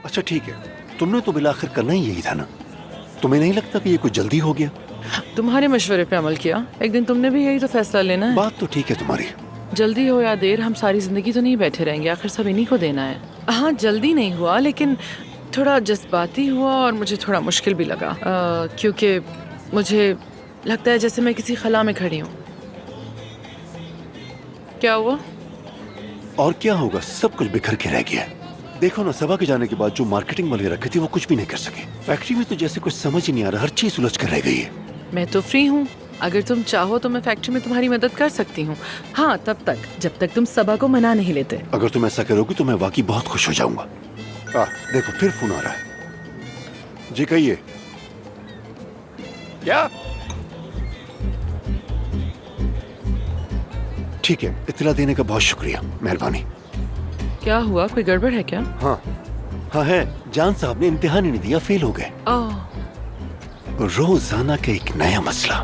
अच्छा ठीक है, तुमने तो बिल आखिर करना ही यही था ना। तुम्हें नहीं लगता कि ये कुछ जल्दी हो गया? तुम्हारे मशवरे पे अमल किया। एक दिन तुमने भी यही तो फैसला लेना है। बात तो ठीक है तुम्हारी। जल्दी हो या देर, हम सारी जिंदगी तो नहीं बैठे रहेंगे, आखिर सब इन्हीं को देना है। हाँ, जल्दी नहीं हुआ, लेकिन थोड़ा जज्बाती हुआ और मुझे थोड़ा मुश्किल भी लगा, क्योंकि मुझे लगता है जैसे मैं किसी खला में खड़ी हूँ। क्या हुआ? और क्या होगा, सब कुछ बिखर के रह गया। देखो ना, सबा के जाने के बाद जो मार्केटिंग वाले रखे थे वो कुछ भी नहीं कर सके। फैक्ट्री में तो जैसे कुछ समझ ही नहीं आ रहा, हर चीज उलझ कर रह गई है। मैं तो फ्री हूँ, अगर तुम चाहो तो मैं फैक्ट्री में तुम्हारी मदद कर सकती हूँ। हाँ, तब तक जब तक तुम सबा को मना नहीं लेते। अगर तुम ऐसा करोगी तो मैं वाकई बहुत खुश हो जाऊंगा। देखो फिर फोन आ रहा है। जी कहिए। क्या? ठीक है, इत्तला देने का बहुत शुक्रिया, मेहरबानी। क्या हुआ, कोई गड़बड़ है क्या? हाँ हाँ है, जान साहब ने इम्तिहान ही नहीं दिया, फेल हो गए। रोजाना का एक नया मसला।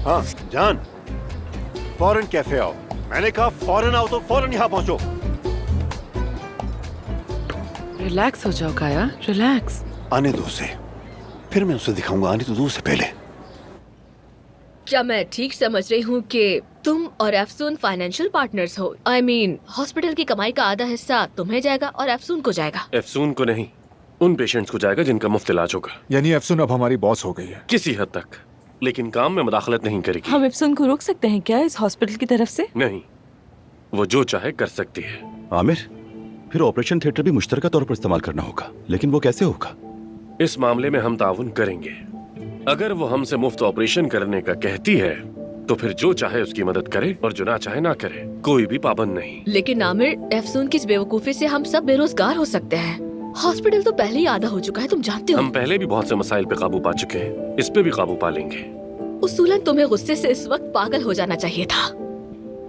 हाँ जान, फौरन कैफे आओ। मैंने कहा फौरन आओ, तो फौरन यहाँ पहुंचो। रिलैक्स हो जाओ काया, रिलैक्स। आने दो उसे, फिर मैं उसे दिखाऊंगा। आने तो दो उसे पहले। क्या मैं ठीक समझ रही हूँ कि तुम और अफसून फाइनेंशियल पार्टनर्स हो? I mean, हॉस्पिटल की कमाई का आधा हिस्सा तुम्हें जाएगा और अफसून को जाएगा। अफसून को नहीं, उन पेशेंट्स को जाएगा जिनका मुफ्त इलाज होगा। यानी अफसून अब हमारी बॉस हो गई है? किसी हद तक, लेकिन काम में मुदाखलत नहीं करेगी। हम अफसून को रोक सकते हैं क्या इस हॉस्पिटल की तरफ से? नहीं, वो जो चाहे कर सकती है। आमिर, फिर ऑपरेशन थिएटर भी मुश्तरका तौर पर इस्तेमाल करना होगा, लेकिन वो कैसे होगा? इस मामले में हम ताउन करेंगे। अगर वो हमसे मुफ्त ऑपरेशन करने का कहती है तो फिर जो चाहे उसकी मदद करे और जो ना चाहे ना करे, कोई भी पाबंद नहीं। लेकिन आमिर, अफसून की इस बेवकूफी से हम सब बेरोजगार हो सकते हैं। हॉस्पिटल तो पहले ही आधा हो चुका है, तुम जानते हो। हम पहले भी बहुत से मसाइल पे काबू पा चुके हैं, इस पे भी काबू पा लेंगे। उसूलन तुम्हें गुस्से से इस वक्त पागल हो जाना चाहिए था।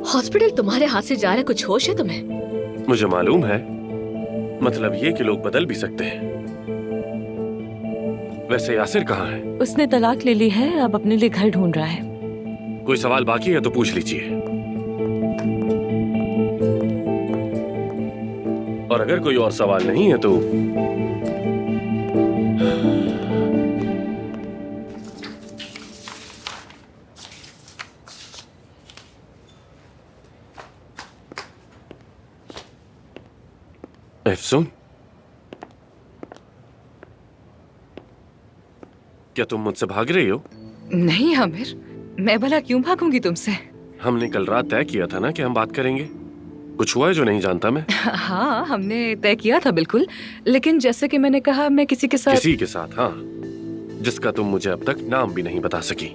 हॉस्पिटल तुम्हारे हाथ से जा रहा है, कुछ होश है तुम्हें? मुझे मालूम है, मतलब ये कि लोग बदल भी सकते हैं। वैसे यासिर कहाँ है? उसने तलाक ले ली है, अब अपने लिए घर ढूंढ रहा है। कोई सवाल बाकी है तो पूछ लीजिए, और अगर कोई और सवाल नहीं है तो अफसून, क्या तुम मुझसे भाग रही हो? नहीं आमिर, मैं भला क्यों भागूंगी तुमसे? हमने कल रात तय किया था ना कि हम बात करेंगे। कुछ हुआ है जो नहीं जानता मैं? हाँ, हमने तय किया था बिल्कुल, लेकिन जैसे कि मैंने कहा, मैं किसी के साथ हाँ, जिसका तुम मुझे अब तक नाम भी नहीं बता सकी।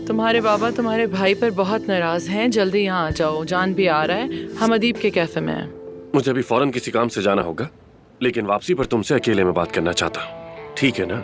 तुम्हारे बाबा तुम्हारे भाई पर बहुत नाराज हैं, जल्दी यहाँ आ जाओ, जान भी आ रहा है। हम अदीब के कैफे में हैं। मुझे अभी फौरन किसी काम से जाना होगा, लेकिन वापसी पर तुमसे अकेले में बात करना चाहता हूँ, ठीक है ना?